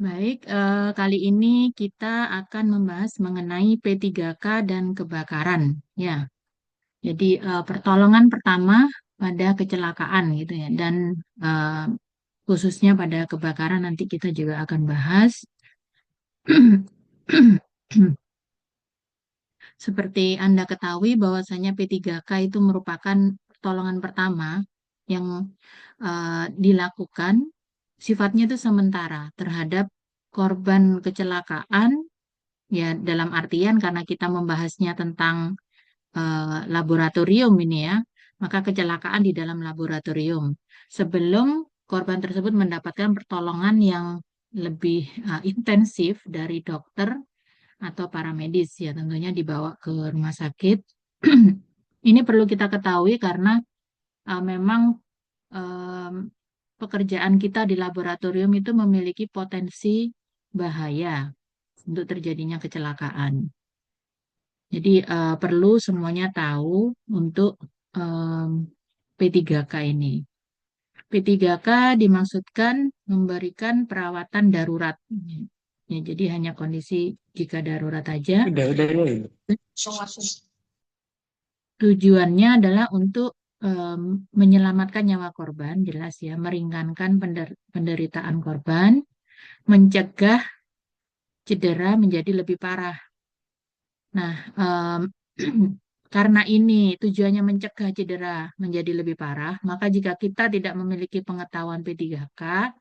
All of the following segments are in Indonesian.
Baik, kali ini kita akan membahas mengenai P3K dan kebakaran. Ya, jadi pertolongan pertama pada kecelakaan gitu ya, dan eh, khususnya pada kebakaran nanti kita juga akan bahas. Seperti Anda ketahui bahwasanya P3K itu merupakan pertolongan pertama yang dilakukan sifatnya itu sementara terhadap korban kecelakaan. Ya, dalam artian karena kita membahasnya tentang laboratorium ini ya, maka kecelakaan di dalam laboratorium. Sebelum korban tersebut mendapatkan pertolongan yang lebih intensif dari dokter atau para medis, ya tentunya dibawa ke rumah sakit. Ini perlu kita ketahui karena memang em, pekerjaan kita di laboratorium itu memiliki potensi bahaya untuk terjadinya kecelakaan. Jadi perlu semuanya tahu untuk em, P3K ini. P3K dimaksudkan memberikan perawatan darurat. Ya, jadi hanya kondisi jika darurat aja. Udah ya. Tujuannya adalah untuk menyelamatkan nyawa korban, jelas ya, meringankan penderitaan korban, mencegah cedera menjadi lebih parah. Nah, karena ini tujuannya mencegah cedera menjadi lebih parah, maka jika kita tidak memiliki pengetahuan P3K,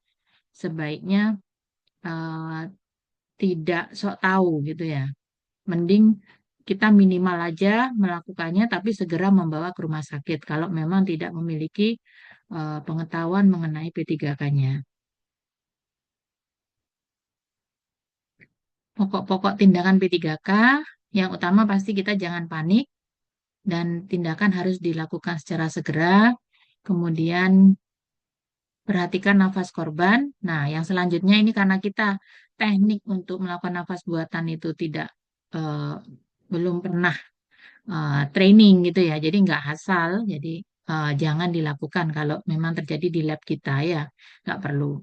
sebaiknya eh, tidak sok tahu gitu ya. Mending kita minimal aja melakukannya, tapi segera membawa ke rumah sakit kalau memang tidak memiliki pengetahuan mengenai P3K-nya. Pokok-pokok tindakan P3K, yang utama pasti kita jangan panik dan tindakan harus dilakukan secara segera. Kemudian perhatikan nafas korban. Nah, yang selanjutnya ini karena kita teknik untuk melakukan nafas buatan itu tidak eh, belum pernah training gitu ya. Jadi nggak asal. Jadi jangan dilakukan kalau memang terjadi di lab kita ya, nggak perlu.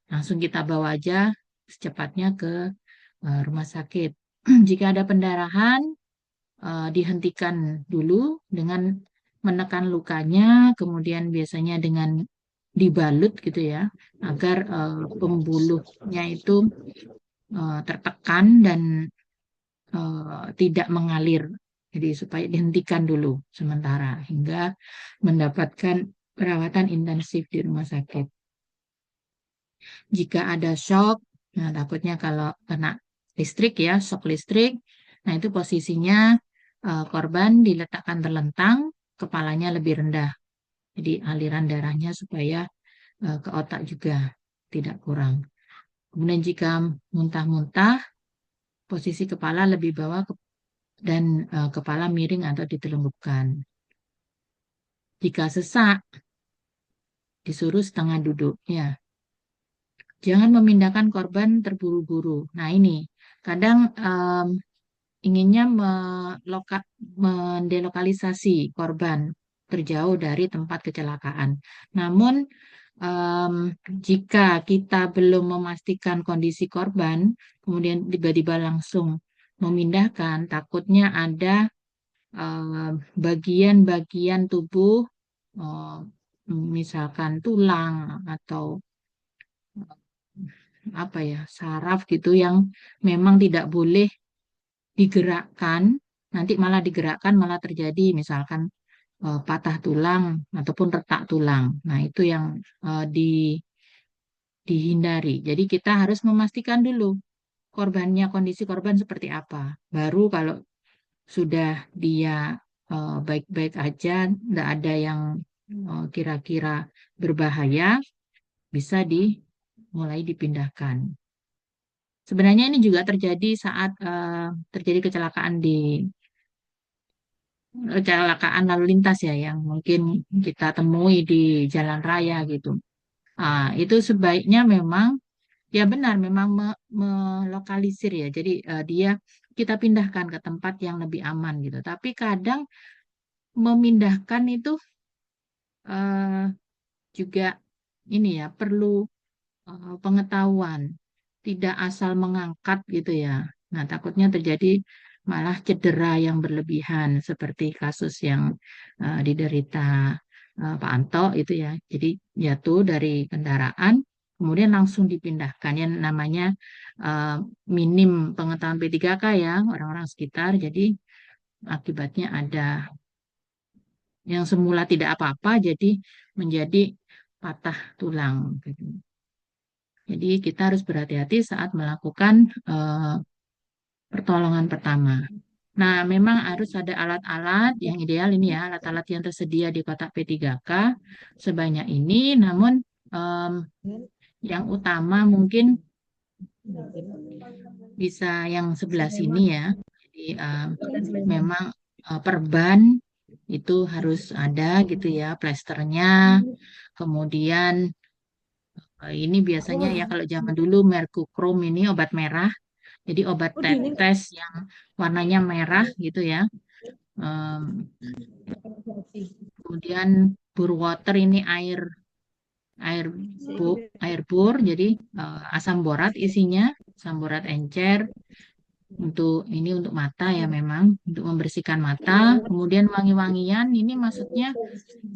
Langsung kita bawa aja secepatnya ke rumah sakit. Jika ada pendarahan, dihentikan dulu dengan menekan lukanya, kemudian biasanya dengan dibalut gitu ya, agar pembuluhnya itu tertekan dan tidak mengalir. Jadi supaya dihentikan dulu sementara hingga mendapatkan perawatan intensif di rumah sakit. Jika ada shock, nah takutnya kalau kena listrik ya, shock listrik, nah itu posisinya korban diletakkan terlentang, kepalanya lebih rendah. Jadi aliran darahnya supaya ke otak juga tidak kurang. Kemudian jika muntah-muntah, posisi kepala lebih bawah dan kepala miring atau ditelungkupkan. Jika sesak, disuruh setengah duduk. Ya, jangan memindahkan korban terburu-buru. Nah ini, kadang inginnya mendelokalisasi korban terjauh dari tempat kecelakaan. Namun, em, jika kita belum memastikan kondisi korban, kemudian tiba-tiba langsung memindahkan, takutnya ada bagian-bagian tubuh, eh, misalkan tulang atau apa ya, saraf gitu yang memang tidak boleh digerakkan, nanti malah digerakkan malah terjadi misalkan patah tulang ataupun retak tulang. Nah, itu yang dihindari. Jadi kita harus memastikan dulu korbannya, kondisi korban seperti apa. Baru kalau sudah dia baik-baik aja, tidak ada yang kira-kira berbahaya, bisa mulai dipindahkan. Sebenarnya ini juga terjadi saat terjadi kecelakaan lalu lintas ya, yang mungkin kita temui di jalan raya gitu. Itu sebaiknya memang ya benar memang melokalisir ya. Jadi dia kita pindahkan ke tempat yang lebih aman gitu. Tapi kadang memindahkan itu eh, juga ini ya perlu pengetahuan. tidak asal mengangkat gitu ya. Nah, takutnya terjadi malah cedera yang berlebihan seperti kasus yang diderita Pak Anto itu ya. Jadi jatuh dari kendaraan, kemudian langsung dipindahkan yang namanya eh, minim pengetahuan P3K ya orang-orang sekitar. Jadi akibatnya ada yang semula tidak apa-apa jadi menjadi patah tulang gitu. Jadi kita harus berhati-hati saat melakukan pertolongan pertama. Nah, memang harus ada alat-alat yang ideal ini ya, alat-alat yang tersedia di kotak P3K sebanyak ini. Namun em, yang utama mungkin bisa yang sebelah sini ya. Jadi memang perban itu harus ada gitu ya, plesternya. Kemudian ini biasanya ya kalau zaman dulu Mercukrom ini obat merah. Jadi obat tetes yang warnanya merah gitu ya. Em, kemudian bur water ini air air bor. Jadi asam borat isinya, asam borat encer untuk ini untuk mata ya memang untuk membersihkan mata. Kemudian wangi-wangian ini maksudnya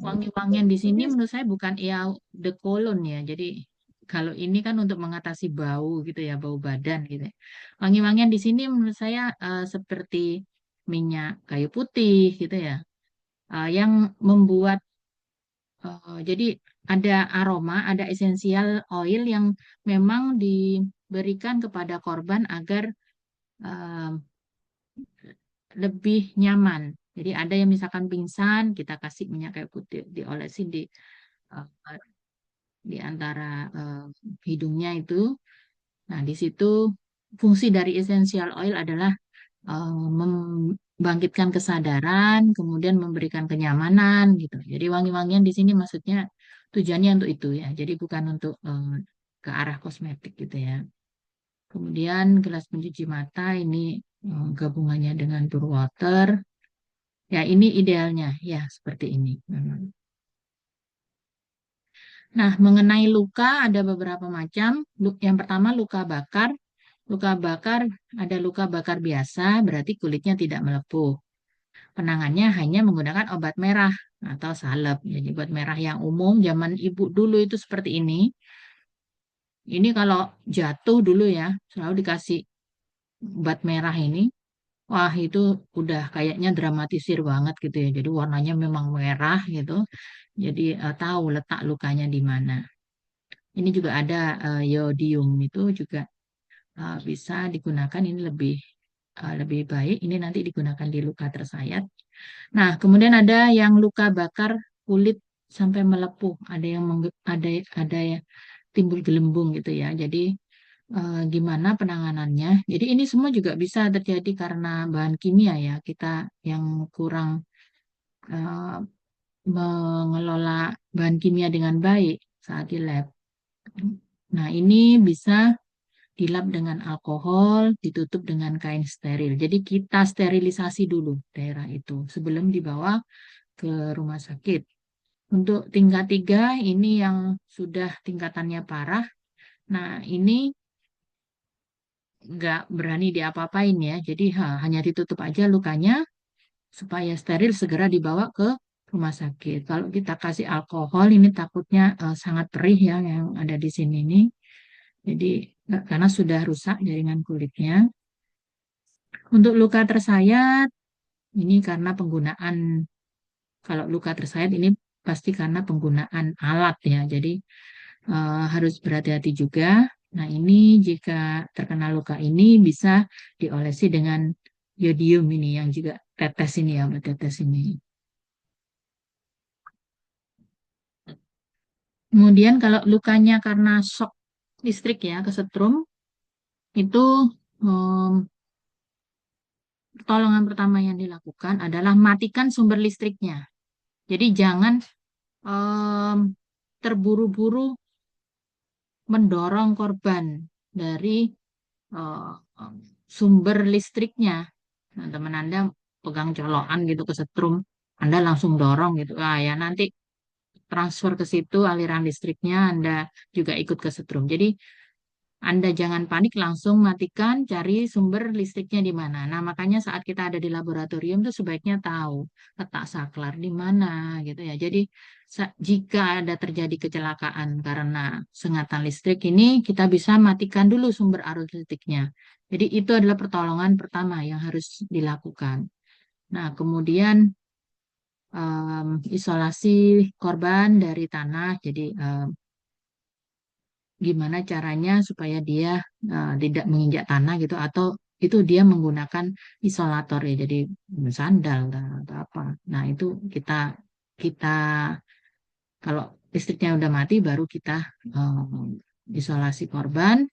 wangi-wangian di sini menurut saya bukan eau de cologne ya. Jadi kalau ini kan untuk mengatasi bau gitu ya, bau badan gitu ya. Wangi-wangian di sini menurut saya seperti minyak kayu putih gitu ya. Yang membuat jadi ada aroma, ada esensial oil yang memang diberikan kepada korban agar eh, lebih nyaman. Jadi ada yang misalkan pingsan, kita kasih minyak kayu putih, diolesin eh, di antara hidungnya itu. Nah, di situ fungsi dari essential oil adalah membangkitkan kesadaran, kemudian memberikan kenyamanan gitu. Jadi wangi-wangian di sini maksudnya tujuannya untuk itu ya. Jadi bukan untuk ke arah kosmetik gitu ya. Kemudian gelas pencuci mata ini gabungannya dengan pure water. Ya, ini idealnya ya seperti ini memang. Nah, mengenai luka ada beberapa macam. Yang pertama luka bakar. Luka bakar ada luka bakar biasa, berarti kulitnya tidak melepuh. Penangannya hanya menggunakan obat merah atau salep. Jadi obat merah yang umum zaman ibu dulu itu seperti ini. Ini kalau jatuh dulu ya, selalu dikasih obat merah ini. Wah, itu udah kayaknya dramatisir banget gitu ya. Jadi warnanya memang merah gitu. Jadi tahu letak lukanya di mana. Ini juga ada iodium itu juga bisa digunakan ini lebih baik. Ini nanti digunakan di luka tersayat. Nah, kemudian ada yang luka bakar kulit sampai melepuh, ada yang timbul gelembung gitu ya. Jadi gimana penanganannya? Jadi ini semua juga bisa terjadi karena bahan kimia ya. Kita yang kurang eh, mengelola bahan kimia dengan baik saat di lab. Nah, ini bisa dilap dengan alkohol, ditutup dengan kain steril. Jadi kita sterilisasi dulu daerah itu sebelum dibawa ke rumah sakit. Untuk tingkat 3 ini yang sudah tingkatannya parah. Nah, ini nggak berani diapa-apain ya. Jadi hanya ditutup aja lukanya supaya steril segera dibawa ke rumah sakit. Kalau kita kasih alkohol ini takutnya sangat perih ya yang ada di sini ini. Jadi karena sudah rusak jaringan kulitnya. Untuk luka tersayat ini karena penggunaan kalau luka tersayat ini pasti karena penggunaan alat ya. Jadi harus berhati-hati juga. Nah, ini jika terkena luka ini bisa diolesi dengan yodium ini yang juga tetes ini ya, obat tetes ini. Kemudian kalau lukanya karena shock listrik ya, kesetrum, itu em, pertolongan pertama yang dilakukan adalah matikan sumber listriknya. Jadi jangan em, terburu-buru mendorong korban dari eh, sumber listriknya. Nah, teman Anda pegang colokan gitu kesetrum, Anda langsung dorong gitu. Ah ya nanti transfer ke situ aliran listriknya Anda juga ikut kesetrum. Jadi Anda jangan panik, langsung matikan, cari sumber listriknya di mana. Nah, makanya saat kita ada di laboratorium tuh sebaiknya tahu letak saklar di mana gitu ya. Jadi jika ada terjadi kecelakaan karena sengatan listrik ini, kita bisa matikan dulu sumber arus listriknya. Jadi itu adalah pertolongan pertama yang harus dilakukan. Nah, kemudian isolasi korban dari tanah. Jadi gimana caranya supaya dia tidak menginjak tanah gitu, atau itu dia menggunakan isolator ya, jadi sandal atau apa. Nah, itu kita kita kalau listriknya udah mati baru kita isolasi korban,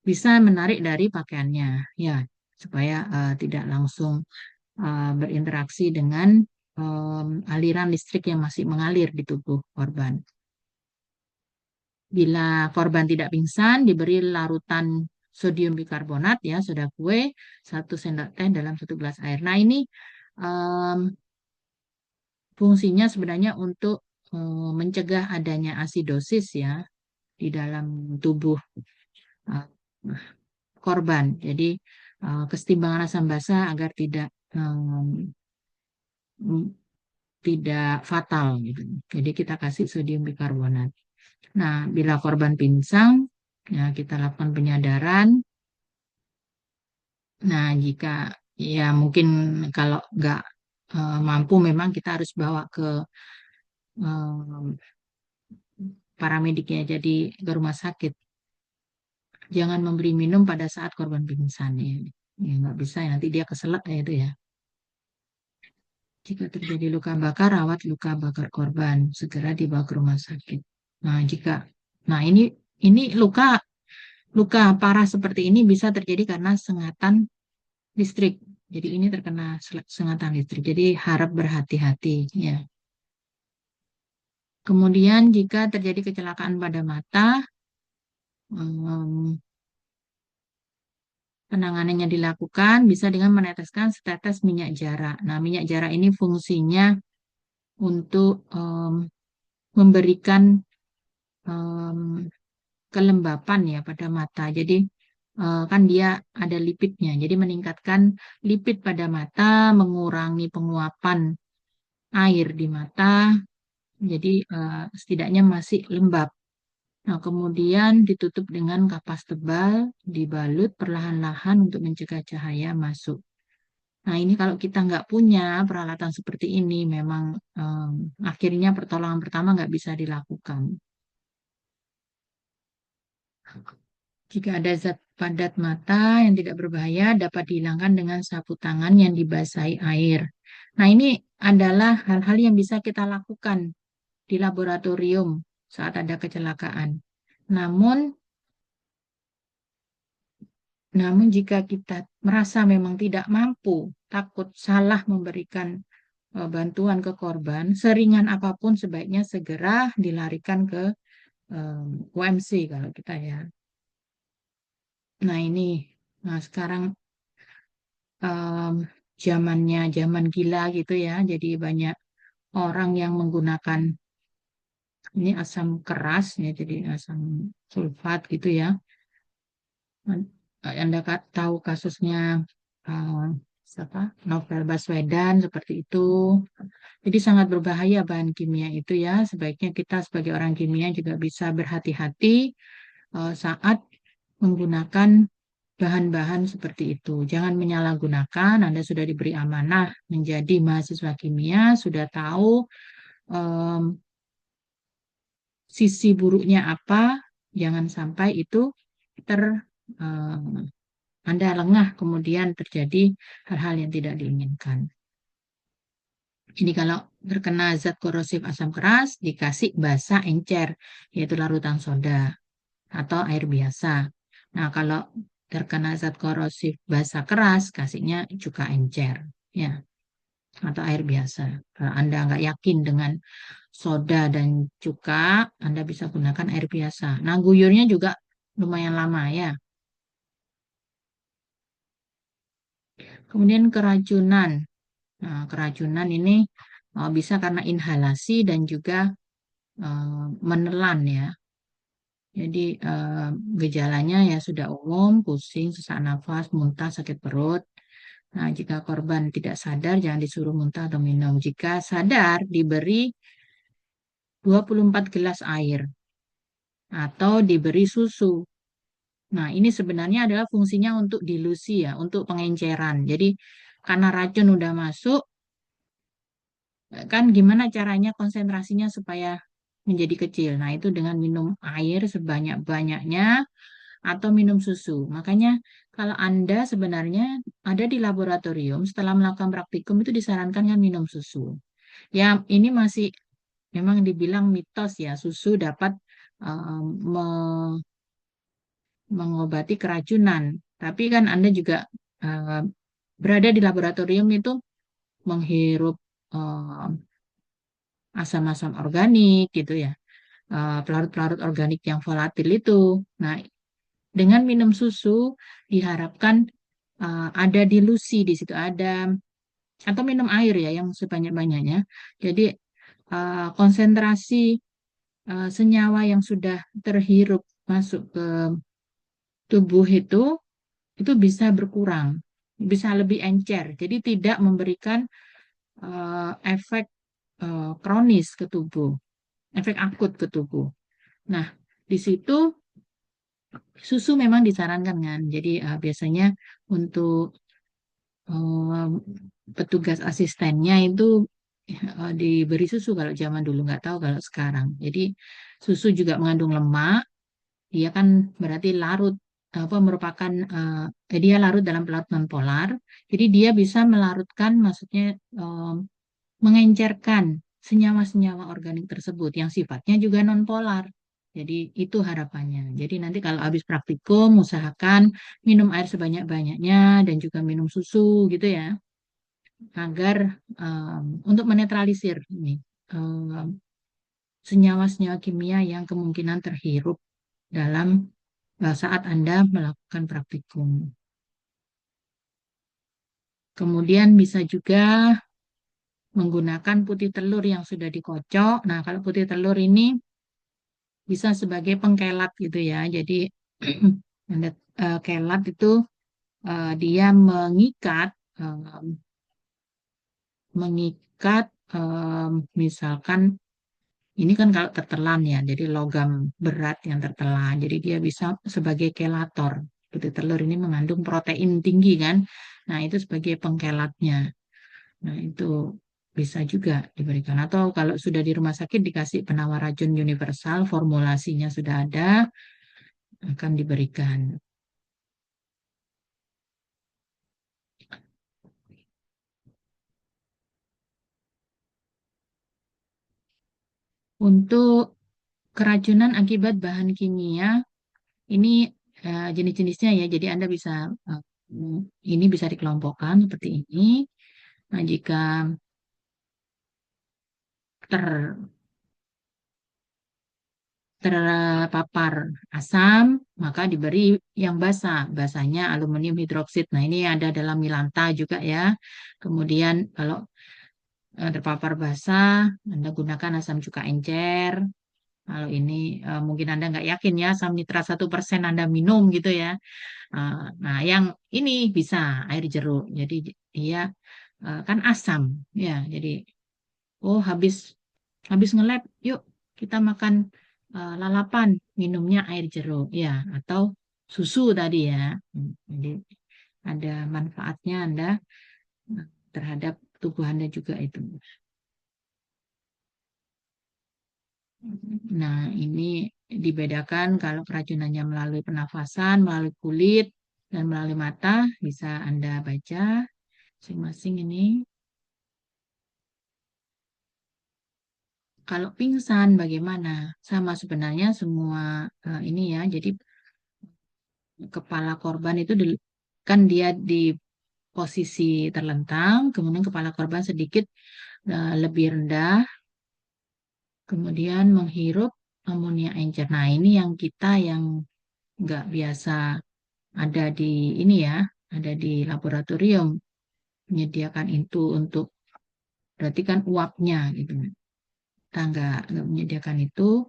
bisa menarik dari pakaiannya ya, supaya tidak langsung berinteraksi dengan aliran listrik yang masih mengalir di tubuh korban. Bila korban tidak pingsan, diberi larutan sodium bikarbonat ya, soda kue, 1 sendok teh dalam 1 gelas air. Nah, ini em, fungsinya sebenarnya untuk mencegah adanya asidosis ya di dalam tubuh eh, korban. Jadi kesetimbangan asam basa agar m- tidak fatal gitu. Jadi kita kasih sodium bikarbonat. Nah, bila korban pingsan, ya kita lakukan penyadaran. Nah, jika ya mungkin kalau nggak mampu, memang kita harus bawa ke eh, paramediknya, jadi ke rumah sakit. Jangan memberi minum pada saat korban pingsan ya. Ya nggak bisa, ya, nanti dia keselak ya itu ya. Jika terjadi luka bakar, rawat luka bakar korban, segera dibawa ke rumah sakit. Nah, nah ini luka luka parah seperti ini bisa terjadi karena sengatan listrik. Jadi ini terkena sengatan listrik. Jadi harap berhati-hati ya. Kemudian jika terjadi kecelakaan pada mata, em, penanganannya dilakukan bisa dengan meneteskan setetes minyak jara. Nah, minyak jara ini fungsinya untuk memberikan em, kelembapan ya pada mata. Jadi kan dia ada lipidnya. Jadi meningkatkan lipid pada mata, mengurangi penguapan air di mata. Jadi setidaknya masih lembab. Nah, kemudian ditutup dengan kapas tebal, dibalut perlahan-lahan untuk mencegah cahaya masuk. Nah, ini kalau kita nggak punya peralatan seperti ini, memang akhirnya pertolongan pertama nggak bisa dilakukan. Jika ada zat padat mata yang tidak berbahaya, dapat dihilangkan dengan sapu tangan yang dibasahi air. Nah, ini adalah hal-hal yang bisa kita lakukan di laboratorium saat ada kecelakaan. Namun, namun jika kita merasa memang tidak mampu, takut salah memberikan bantuan ke korban, seringan apapun sebaiknya segera dilarikan ke UMC kalau kita ya. Nah ini, nah sekarang em, zamannya zaman gila gitu ya, jadi banyak orang yang menggunakan ini asam keras ya, jadi asam sulfat gitu ya. Anda tahu kasusnya eh, siapa? Novel Baswedan seperti itu. Jadi sangat berbahaya bahan kimia itu ya. Sebaiknya kita sebagai orang kimia juga bisa berhati-hati saat menggunakan bahan-bahan seperti itu. Jangan menyalahgunakan. Anda sudah diberi amanah menjadi mahasiswa kimia, sudah tahu em, sisi buruknya apa. Jangan sampai itu ter Anda lengah, kemudian terjadi hal-hal yang tidak diinginkan. Ini kalau terkena zat korosif asam keras, dikasih basa encer, yaitu larutan soda atau air biasa. Nah, kalau terkena zat korosif basa keras, kasihnya cuka encer, ya, atau air biasa. Kalau Anda nggak yakin dengan soda dan cuka, Anda bisa gunakan air biasa. Nah, guyurnya juga lumayan lama ya. Kemudian keracunan. Nah, keracunan ini bisa karena inhalasi dan juga menelan ya. Jadi gejalanya ya sudah umum, pusing, sesak nafas, muntah, sakit perut. Nah, jika korban tidak sadar, jangan disuruh muntah atau minum. Jika sadar, diberi 24 gelas air atau diberi susu. Nah, ini sebenarnya adalah fungsinya untuk dilusi ya, untuk pengenceran. Jadi, karena racun udah masuk, kan gimana caranya konsentrasinya supaya menjadi kecil. Nah, itu dengan minum air sebanyak-banyaknya atau minum susu. Makanya kalau Anda sebenarnya ada di laboratorium setelah melakukan praktikum itu disarankan kan minum susu. Ya, ini masih memang dibilang mitos ya, susu dapat eh, me- mengobati keracunan. Tapi kan Anda juga eh, berada di laboratorium itu menghirup eh, asam-asam organik gitu ya, pelarut-pelarut organik yang volatil itu. Nah, dengan minum susu diharapkan ada dilusi di situ ada atau minum air ya yang sebanyak-banyaknya. Jadi konsentrasi senyawa yang sudah terhirup masuk ke tubuh itu bisa berkurang, bisa lebih encer. Jadi tidak memberikan efek kronis ke tubuh, efek akut ke tubuh. Nah, di situ susu memang disarankan kan. Jadi biasanya untuk eh, petugas asistennya itu diberi susu kalau zaman dulu nggak tahu kalau sekarang. Jadi susu juga mengandung lemak, dia kan berarti larut apa merupakan dia larut dalam pelarut nonpolar. Jadi dia bisa melarutkan maksudnya mengencerkan senyawa-senyawa organik tersebut yang sifatnya juga nonpolar. Jadi itu harapannya. Jadi nanti kalau habis praktikum usahakan minum air sebanyak-banyaknya dan juga minum susu gitu ya agar untuk menetralisir ini senyawa-senyawa kimia yang kemungkinan terhirup dalam saat Anda melakukan praktikum. Kemudian bisa juga menggunakan putih telur yang sudah dikocok. Nah, kalau putih telur ini bisa sebagai pengkelat gitu ya. Jadi Anda kelat itu dia mengikat eh, mengikat misalkan ini kan kalau tertelan ya, jadi logam berat yang tertelan. Jadi dia bisa sebagai kelator. Putih telur ini mengandung protein tinggi kan. Nah, itu sebagai pengkelatnya. Nah, itu bisa juga diberikan. Atau kalau sudah di rumah sakit dikasih penawar racun universal, formulasinya sudah ada, akan diberikan. Untuk keracunan akibat bahan kimia, ini jenis-jenisnya ya. Jadi Anda bisa, eh, ini bisa dikelompokkan seperti ini. Nah, jika ter terpapar asam, maka diberi yang basah. Basahnya aluminium hidroksid. Nah, ini ada dalam Milanta juga ya. Kemudian kalau terpapar basah, Anda gunakan asam cuka encer. Kalau ini mungkin Anda nggak yakin ya, asam nitrat 1% Anda minum gitu ya. Nah, yang ini bisa air jeruk. Jadi dia kan asam ya. Jadi oh habis nge-lab, yuk kita makan lalapan, minumnya air jeruk, ya, atau susu tadi ya. Jadi ada manfaatnya Anda terhadap tubuh Anda juga itu. Nah, ini dibedakan kalau keracunannya melalui pernafasan, melalui kulit, dan melalui mata, bisa Anda baca masing-masing ini. Kalau pingsan bagaimana? Sama sebenarnya semua ini ya. Jadi kepala korban itu kan dia di posisi terlentang, kemudian kepala korban sedikit lebih rendah, kemudian menghirup amonia encer. Nah, ini yang kita yang nggak biasa ada di ini ya, ada di laboratorium menyediakan itu untuk berarti kan uapnya gitu. Kita nggak menyediakan itu.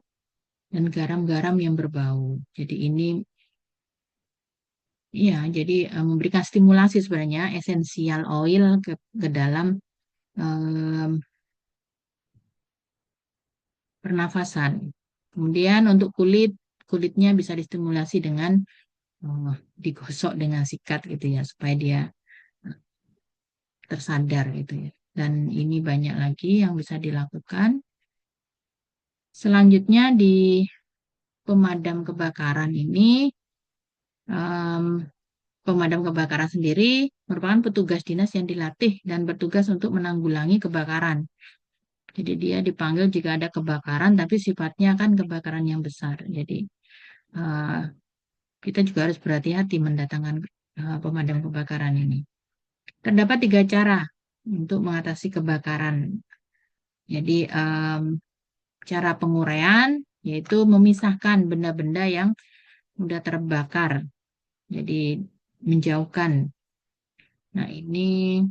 dan garam-garam yang berbau. Jadi ini ya, jadi memberikan stimulasi sebenarnya essential oil ke dalam em, pernafasan. Kemudian untuk kulit, kulitnya bisa distimulasi dengan digosok dengan sikat gitu ya, supaya dia tersadar gitu ya. Dan ini banyak lagi yang bisa dilakukan. Selanjutnya di pemadam kebakaran ini, em, pemadam kebakaran sendiri merupakan petugas dinas yang dilatih dan bertugas untuk menanggulangi kebakaran. Jadi dia dipanggil jika ada kebakaran, tapi sifatnya kan kebakaran yang besar. Jadi eh, kita juga harus berhati-hati mendatangkan pemadam kebakaran ini. Terdapat tiga cara untuk mengatasi kebakaran. Jadi cara penguraian yaitu memisahkan benda-benda yang mudah terbakar. Jadi menjauhkan. Nah, ini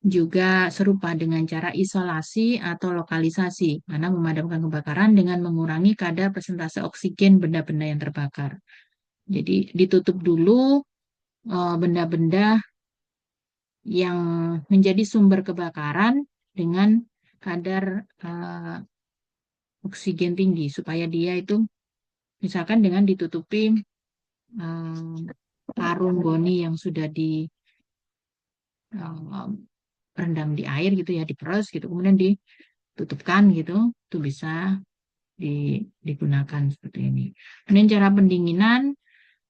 juga serupa dengan cara isolasi atau lokalisasi, karena memadamkan kebakaran dengan mengurangi kadar persentase oksigen benda-benda yang terbakar. Jadi ditutup dulu benda-benda yang menjadi sumber kebakaran dengan kadar oksigen tinggi, supaya dia itu misalkan dengan ditutupi karung goni yang sudah di rendam di air gitu ya, diperes gitu, kemudian ditutupkan gitu, itu bisa digunakan seperti ini. Kemudian cara pendinginan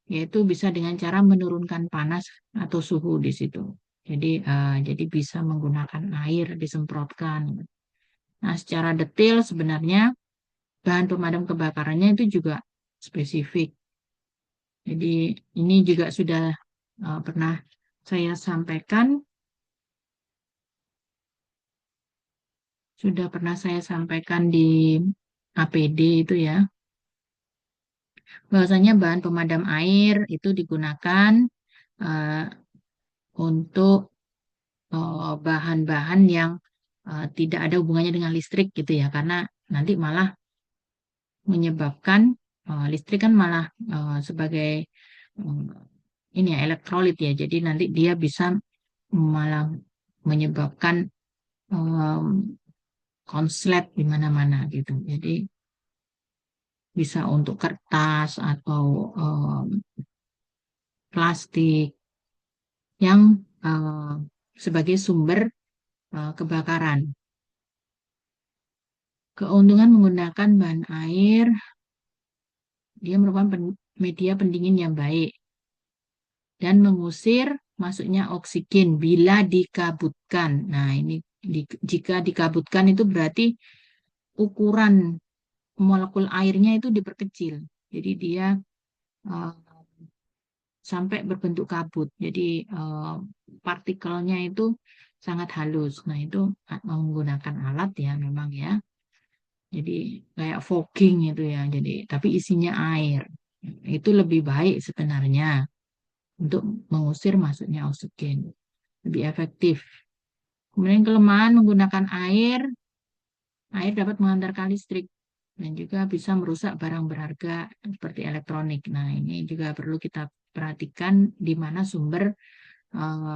yaitu bisa dengan cara menurunkan panas atau suhu di situ. Jadi bisa menggunakan air disemprotkan. Nah, secara detail sebenarnya bahan pemadam kebakarannya itu juga spesifik. Jadi ini juga pernah saya sampaikan, sudah pernah saya sampaikan di APD itu ya, bahwasanya bahan pemadam air itu digunakan eh, untuk bahan-bahan yang tidak ada hubungannya dengan listrik gitu ya, karena nanti malah menyebabkan listrik kan malah sebagai eh, ini ya elektrolit ya, jadi nanti dia bisa malah menyebabkan em, konslet di mana-mana gitu. Jadi bisa untuk kertas atau plastik yang sebagai sumber kebakaran. Keuntungan menggunakan bahan air, dia merupakan media pendingin yang baik dan mengusir masuknya oksigen bila dikabutkan. Nah, ini jika dikabutkan itu berarti ukuran molekul airnya itu diperkecil. Jadi dia uh, sampai berbentuk kabut. Jadi partikelnya itu sangat halus. Nah, itu menggunakan alat ya memang ya. Jadi kayak fogging itu ya. Jadi tapi isinya air. Itu lebih baik sebenarnya untuk mengusir masuknya oksigen. Lebih efektif. Kemudian kelemahan menggunakan air, air dapat mengantarkan listrik dan juga bisa merusak barang berharga seperti elektronik. Nah, ini juga perlu kita perhatikan di mana sumber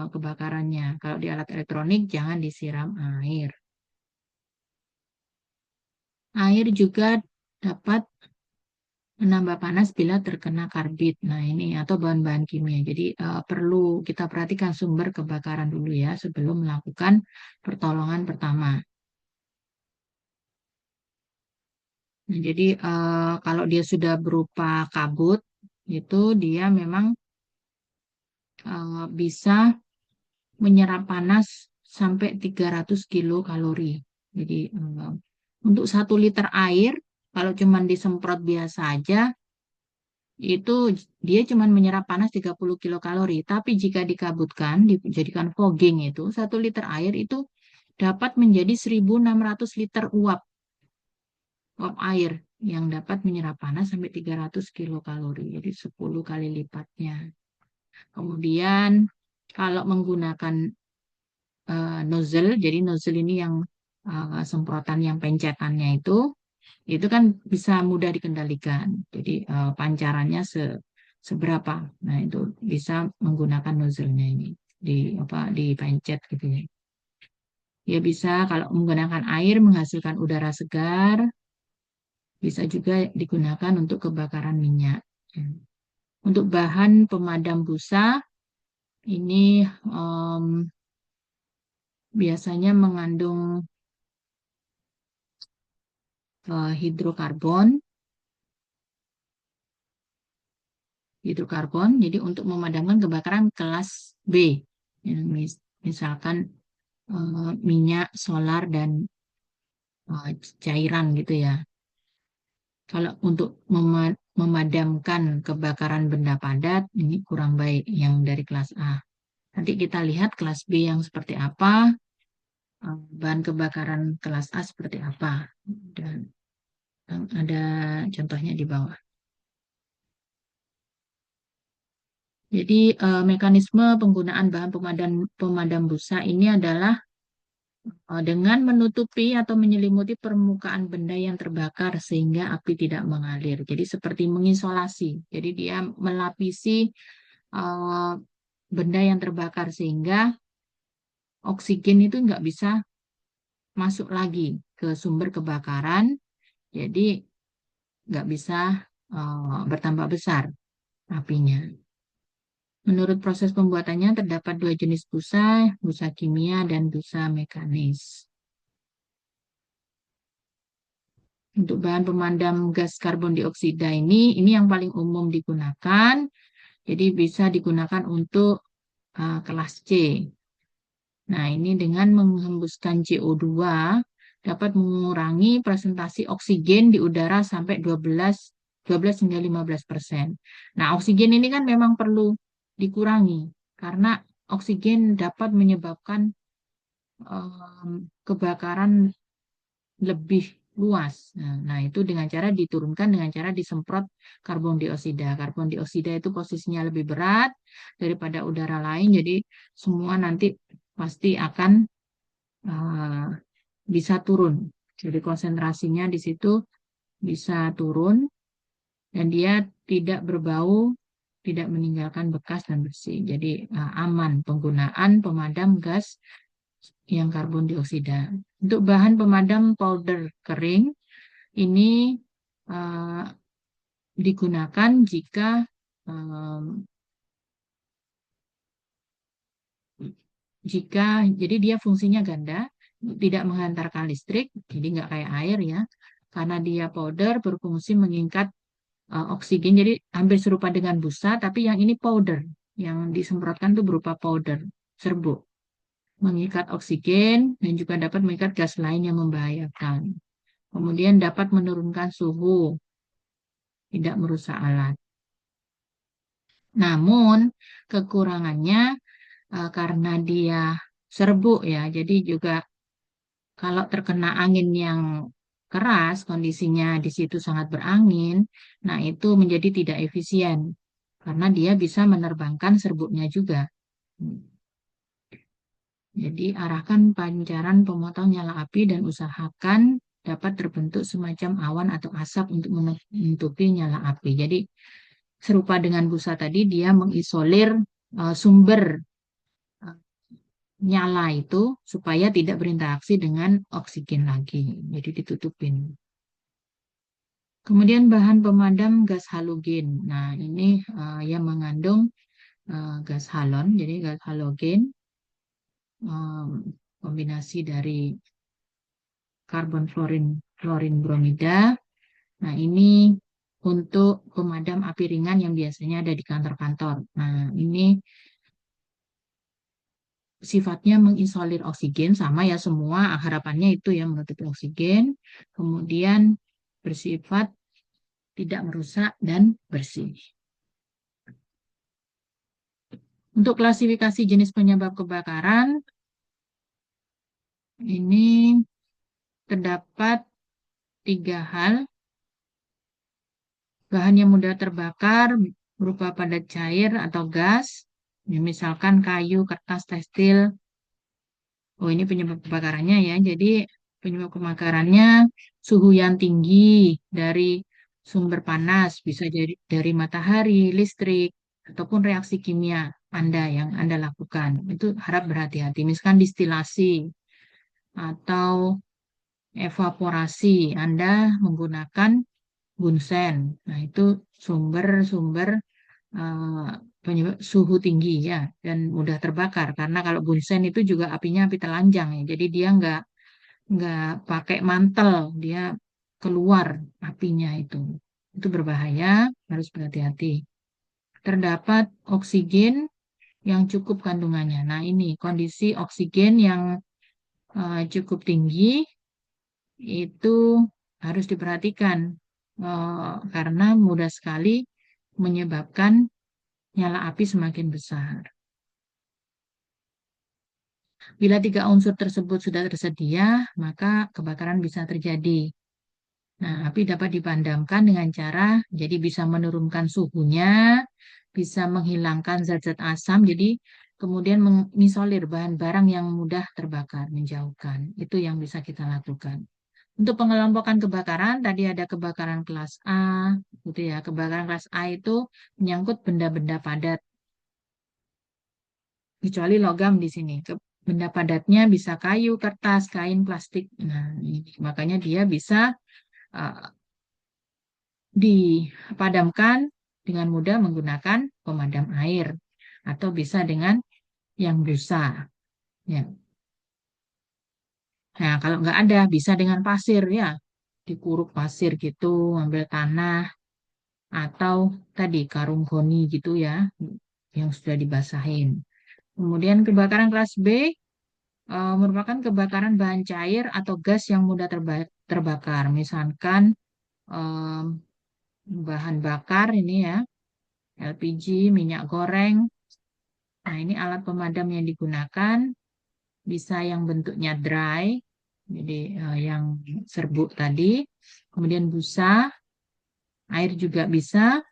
kebakarannya. Kalau di alat elektronik jangan disiram air. Air juga dapat menambah panas bila terkena karbit. Nah, ini atau bahan-bahan kimia. Jadi perlu kita perhatikan sumber kebakaran dulu ya sebelum melakukan pertolongan pertama. Nah, jadi kalau dia sudah berupa kabut, itu dia memang bisa menyerap panas sampai 300 kilokalori. Jadi untuk 1 liter air, kalau cuman disemprot biasa aja, itu dia cuman menyerap panas 30 kilokalori. Tapi jika dikabutkan, dijadikan fogging itu, 1 liter air itu dapat menjadi 1.600 liter uap air yang dapat menyerap panas sampai 300 kilokalori. Jadi 10 kali lipatnya. Kemudian kalau menggunakan nozzle, jadi nozzle ini yang semprotan yang pencetannya itu, Itu kan bisa mudah dikendalikan. Jadi pancarannya seberapa. Nah, itu bisa menggunakan nozzle-nya ini di dipencet gitu ya. Ya bisa kalau menggunakan air menghasilkan udara segar, bisa juga digunakan untuk kebakaran minyak. Untuk bahan pemadam busa ini em, biasanya mengandung hidrokarbon, hidrokarbon. Jadi untuk memadamkan kebakaran kelas B, ya, misalkan minyak, solar dan cairan gitu ya. Kalau untuk memadamkan kebakaran benda padat, ini kurang baik yang dari kelas A. Nanti kita lihat kelas B yang seperti apa, bahan kebakaran kelas A seperti apa. Dan ada contohnya di bawah. Jadi mekanisme penggunaan bahan pemadam pemadam busa ini adalah dengan menutupi atau menyelimuti permukaan benda yang terbakar sehingga api tidak mengalir. Jadi seperti mengisolasi. Jadi dia melapisi eh, benda yang terbakar sehingga oksigen itu nggak bisa masuk lagi ke sumber kebakaran. Jadi nggak bisa bertambah besar apinya. Menurut proses pembuatannya terdapat dua jenis busa, busa kimia dan busa mekanis. Untuk bahan pemadam gas karbon dioksida ini yang paling umum digunakan. Jadi bisa digunakan untuk kelas C. Nah, ini dengan menghembuskan CO2 dapat mengurangi presentasi oksigen di udara sampai 12 hingga 15%. Nah, oksigen ini kan memang perlu dikurangi karena oksigen dapat menyebabkan kebakaran lebih luas. Nah, itu dengan cara diturunkan dengan cara disemprot karbon dioksida. Karbon dioksida itu posisinya lebih berat daripada udara lain, jadi semua nanti pasti akan uh, bisa turun. Jadi konsentrasinya di situ bisa turun dan dia tidak berbau, tidak meninggalkan bekas dan bersih. Jadi aman penggunaan pemadam gas yang karbon dioksida. Untuk bahan pemadam powder kering ini uh, digunakan jika jadi dia fungsinya ganda, tidak menghantarkan listrik, jadi nggak kayak air ya, karena dia powder berfungsi mengikat oksigen, jadi hampir serupa dengan busa, tapi yang ini powder, yang disemprotkan itu berupa powder, serbuk, mengikat oksigen dan juga dapat mengikat gas lain yang membahayakan. Kemudian dapat menurunkan suhu, tidak merusak alat. Namun kekurangannya karena dia serbuk ya, jadi juga kalau terkena angin yang keras, kondisinya di situ sangat berangin, nah itu menjadi tidak efisien karena dia bisa menerbangkan serbuknya juga. Jadi arahkan pancaran pemotong nyala api dan usahakan dapat terbentuk semacam awan atau asap untuk menutupi nyala api. Jadi serupa dengan busa tadi, dia mengisolir sumber eh, nyala itu supaya tidak berinteraksi dengan oksigen lagi. Jadi ditutupin. Kemudian bahan pemadam gas halogen. Nah, ini yang mengandung gas halon. Jadi gas halogen kombinasi dari karbon fluorin, fluorin bromida. Nah, ini untuk pemadam api ringan yang biasanya ada di kantor-kantor. Nah, ini sifatnya mengisolir oksigen, sama ya semua harapannya itu ya menutupi oksigen, kemudian bersifat tidak merusak dan bersih. Untuk klasifikasi jenis penyebab kebakaran, ini terdapat 3 hal. Bahan yang mudah terbakar berupa padat cair atau gas, ya, misalkan kayu, kertas, tekstil. Oh, ini penyebab kebakarannya ya. Jadi Penyebab kebakarannya suhu yang tinggi dari sumber panas, bisa jadi dari matahari, listrik, ataupun reaksi kimia Anda yang Anda lakukan. Itu harap berhati-hati. Misalkan distilasi atau evaporasi, Anda menggunakan bunsen. Nah, itu sumber-sumber penyebab suhu tinggi ya dan mudah terbakar. Karena kalau bunsen itu juga apinya api telanjang ya. Jadi dia nggak pakai mantel, dia keluar apinya itu. Itu berbahaya, harus berhati-hati. Terdapat oksigen yang cukup kandungannya. Nah, ini kondisi oksigen yang cukup tinggi itu harus diperhatikan karena mudah sekali menyebabkan nyala api semakin besar. Bila tiga unsur tersebut sudah tersedia, maka kebakaran bisa terjadi. Nah, api dapat dipadamkan dengan cara jadi bisa menurunkan suhunya, bisa menghilangkan zat-zat asam, jadi kemudian mengisolir bahan barang yang mudah terbakar, menjauhkan. Itu yang bisa kita lakukan. Untuk pengelompokan kebakaran, tadi ada kebakaran kelas A, gitu ya. Kebakaran kelas A itu menyangkut benda-benda padat, kecuali logam di sini. Benda padatnya bisa kayu, kertas, kain, plastik. Nah, makanya dia bisa uh, dipadamkan dengan mudah menggunakan pemadam air atau bisa dengan yang busa. Ya. Nah, kalau nggak ada, bisa dengan pasir ya. Dikuruk pasir gitu, ambil tanah, atau tadi karung goni gitu ya, yang sudah dibasahin. Kemudian kebakaran kelas B merupakan kebakaran bahan cair atau gas yang mudah terbakar. Misalkan em, bahan bakar ini ya, LPG, minyak goreng. Nah, ini alat pemadam yang digunakan bisa yang bentuknya dry, jadi yang serbuk tadi. Kemudian busa, air juga bisa,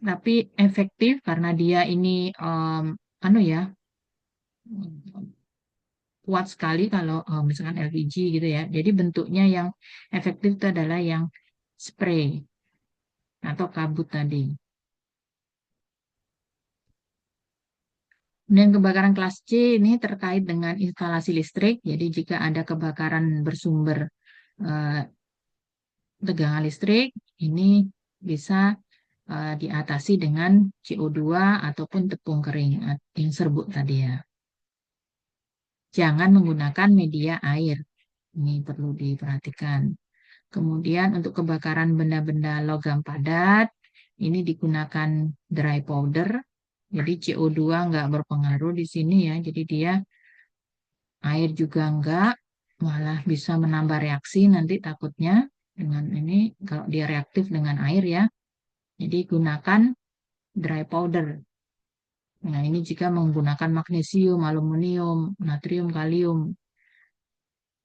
tapi efektif karena dia ini anu ya kuat sekali kalau misalkan LPG gitu ya. Jadi bentuknya yang efektif itu adalah yang spray atau kabut tadi. Dan kebakaran kelas C ini terkait dengan instalasi listrik. Jadi jika ada kebakaran bersumber eh, tegangan listrik, ini bisa diatasi dengan CO2 ataupun tepung kering yang serbuk tadi ya. Jangan menggunakan media air. Ini perlu diperhatikan. Kemudian untuk kebakaran benda-benda logam padat, ini digunakan dry powder. Jadi CO2 nggak berpengaruh di sini ya. Jadi dia air juga nggak, malah bisa menambah reaksi nanti takutnya dengan ini kalau dia reaktif dengan air ya. Jadi gunakan dry powder. Nah, ini jika menggunakan magnesium, aluminium, natrium, kalium,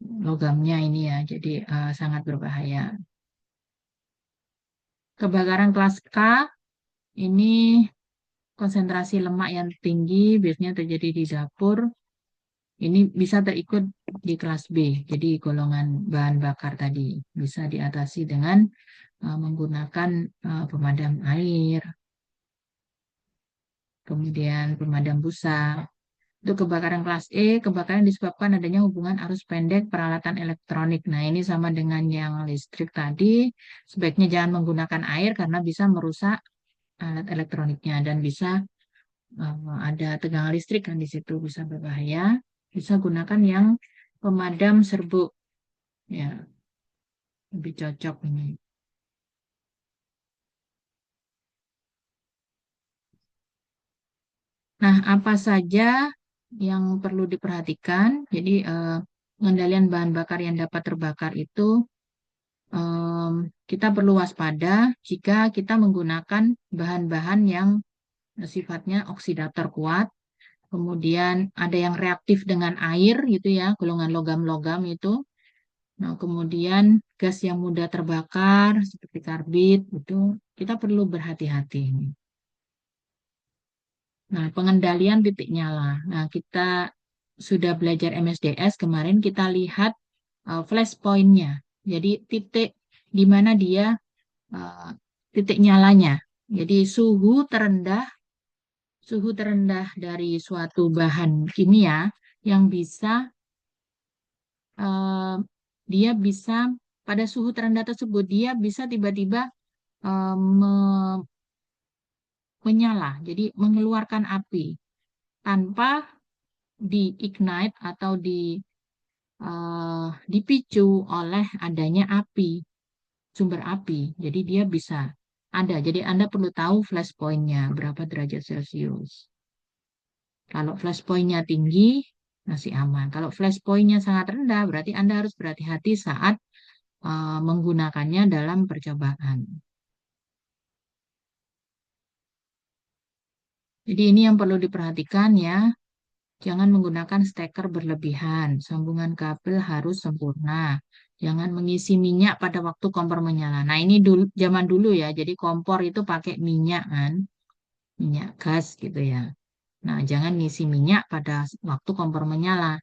logamnya ini ya. Jadi sangat berbahaya. Kebakaran kelas K ini konsentrasi lemak yang tinggi biasanya terjadi di dapur. Ini bisa terikut di kelas B, jadi golongan bahan bakar tadi bisa diatasi dengan menggunakan pemadam air, kemudian pemadam busa. Untuk kebakaran kelas E, kebakaran disebabkan adanya hubungan arus pendek peralatan elektronik. Nah, ini sama dengan yang listrik tadi. Sebaiknya jangan menggunakan air karena bisa merusak alat elektroniknya dan bisa ada tegangan listrik kan di situ bisa berbahaya. Bisa gunakan yang pemadam serbuk. Ya, lebih cocok ini. Nah, apa saja yang perlu diperhatikan? Jadi, pengendalian bahan bakar yang dapat terbakar itu em, kita perlu waspada jika kita menggunakan bahan-bahan yang sifatnya oksidator kuat. Kemudian ada yang reaktif dengan air gitu ya, golongan logam-logam itu. Nah, kemudian gas yang mudah terbakar seperti karbit itu kita perlu berhati-hati. Nah, pengendalian titik nyala. Nah, kita sudah belajar MSDS, kemarin kita lihat flash point-nya. Jadi titik di mana dia uh, titik nyalanya. Jadi suhu terendah dari suatu bahan kimia yang bisa uh, dia bisa pada suhu terendah tersebut dia bisa tiba-tiba uh, me- menyala, jadi mengeluarkan api tanpa di-ignite atau dipicu oleh adanya api, sumber api. Jadi dia bisa ada. Jadi Anda perlu tahu flash point-nya berapa derajat Celcius. Kalau flash point-nya tinggi, masih aman. Kalau flash point-nya sangat rendah, berarti Anda harus berhati-hati saat menggunakannya dalam percobaan. Jadi ini yang perlu diperhatikan ya. Jangan menggunakan steker berlebihan. Sambungan kabel harus sempurna. Jangan mengisi minyak pada waktu kompor menyala. Nah, ini dulu zaman dulu ya. Jadi kompor itu pakai minyak kan, minyak gas gitu ya. Nah, jangan ngisi minyak pada waktu kompor menyala.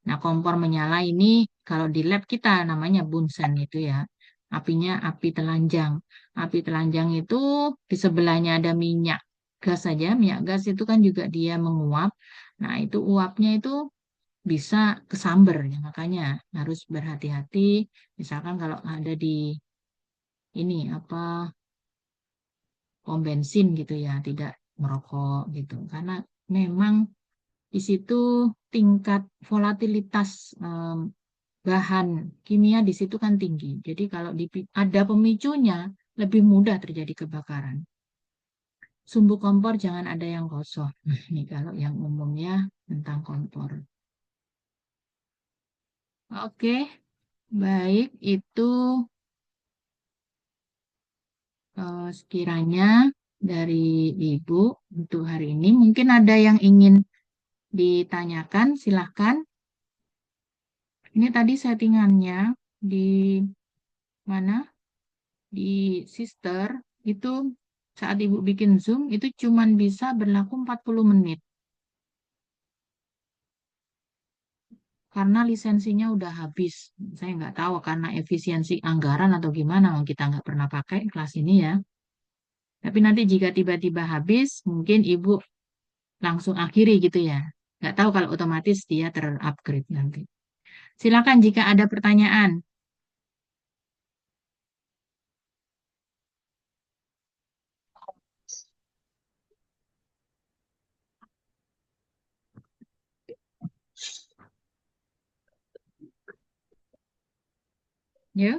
Nah, kompor menyala ini kalau di lab kita namanya bunsen itu ya. Apinya api telanjang. Api telanjang itu di sebelahnya ada minyak gas saja. Minyak gas itu kan juga dia menguap. Nah, itu uapnya itu bisa kesamber ya. Makanya harus berhati-hati. Misalkan kalau ada di ini apa pom bensin gitu ya, tidak merokok gitu. Karena memang di situ tingkat volatilitas bahan kimia di situ kan tinggi. Jadi kalau ada pemicunya, lebih mudah terjadi kebakaran. Sumbu kompor jangan ada yang kosong. Ini kalau yang umumnya tentang kompor. Oke, baik itu sekiranya dari Ibu untuk hari ini. Mungkin ada yang ingin ditanyakan, silahkan. Ini tadi settingannya di mana? Di Sister itu saat Ibu bikin Zoom itu cuman bisa berlaku 40 menit karena lisensinya udah habis. Saya nggak tahu karena efisiensi anggaran atau gimana, kita nggak pernah pakai kelas ini ya. Tapi nanti jika tiba-tiba habis, mungkin Ibu langsung akhiri gitu ya. Nggak tahu kalau otomatis dia terupgrade nanti. Silakan jika ada pertanyaan. Ya,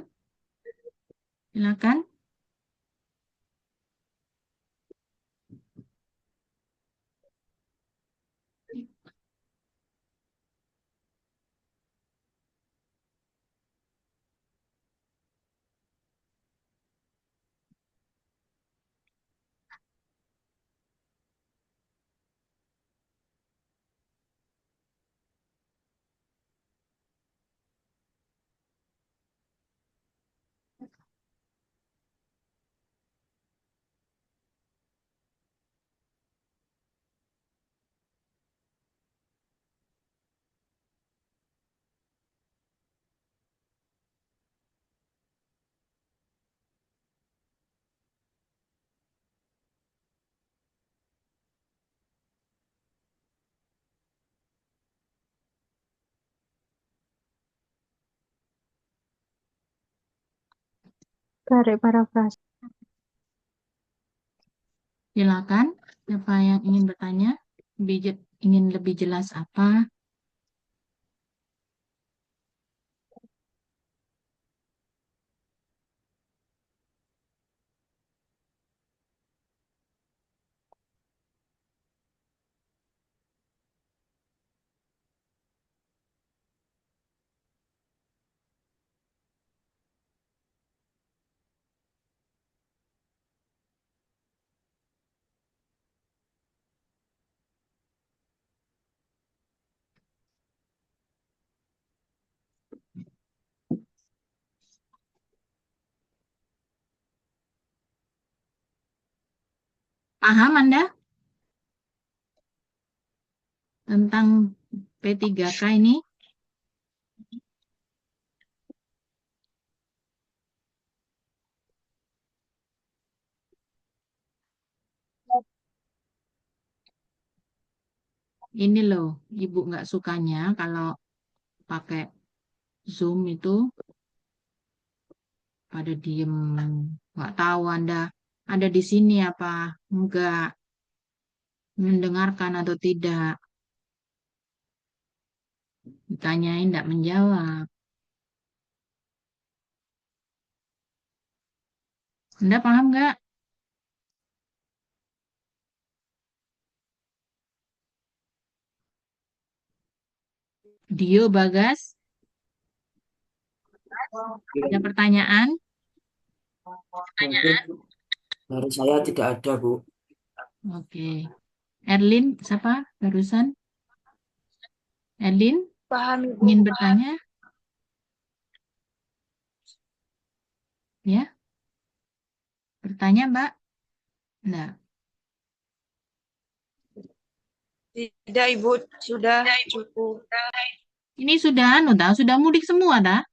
silakan. Tarik parafrase. Silakan. Siapa yang ingin bertanya? Ingin lebih jelas apa? Paham Anda tentang P3K ini ini loh, Ibu nggak sukanya kalau pakai Zoom itu pada diem, nggak tahu Anda ada di sini apa enggak, mendengarkan atau tidak, ditanyain enggak menjawab. Anda paham nggak? Dio Bagas, ada pertanyaan? Mungkin dari saya tidak ada, Bu. Oke. Erlin, siapa barusan? Erlin, Paham, Ibu. ingin bertanya? Ya, bertanya Mbak? Enggak. Tidak, Ibu. Sudah cukup. Ini sudah sudah mudik semua dah.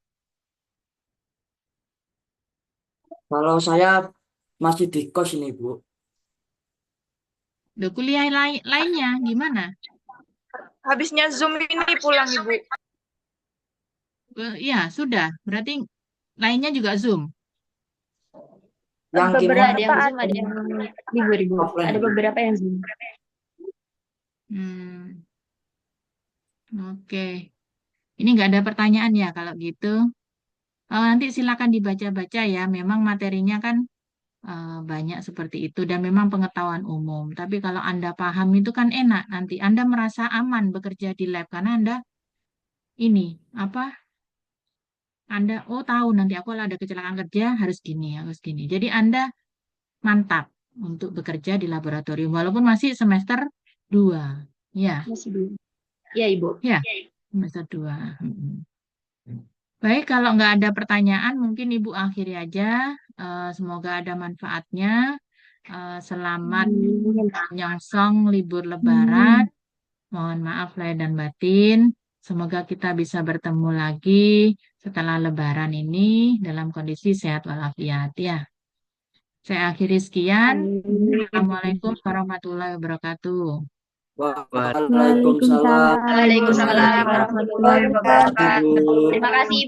Kalau saya masih di kos ini, Bu. Udah kuliah lainnya gimana? Habisnya Zoom ini pulang, Ibu. Ya, sudah. Berarti lainnya juga Zoom. Yang Beberapa gimana? ada yang Zoom, ada yang libur, Ibu. Offline, Ada Bu. beberapa yang Zoom. Hmm, oke. Ini nggak ada pertanyaan ya kalau gitu. Nanti silakan dibaca-baca ya. Memang materinya kan banyak seperti itu dan memang pengetahuan umum. Tapi kalau Anda paham itu kan enak. Nanti Anda merasa aman bekerja di lab karena Anda ini apa? Anda tahu nanti aku kalau ada kecelakaan kerja harus gini, harus gini. Jadi Anda mantap untuk bekerja di laboratorium walaupun masih semester 2. Ya, Masih belum. Ya, Ibu. ya, semester 2. Baik, kalau nggak ada pertanyaan, mungkin Ibu akhiri aja. Semoga ada manfaatnya. Selamat menyongsong libur Lebaran. Mohon maaf lahir dan batin. Semoga kita bisa bertemu lagi setelah Lebaran ini dalam kondisi sehat walafiat ya. Saya akhiri sekian. Assalamualaikum warahmatullahi wabarakatuh. Waalaikumsalam. Waalaikumsalam warahmatullahi wabarakatuh. Bu. Terima kasih.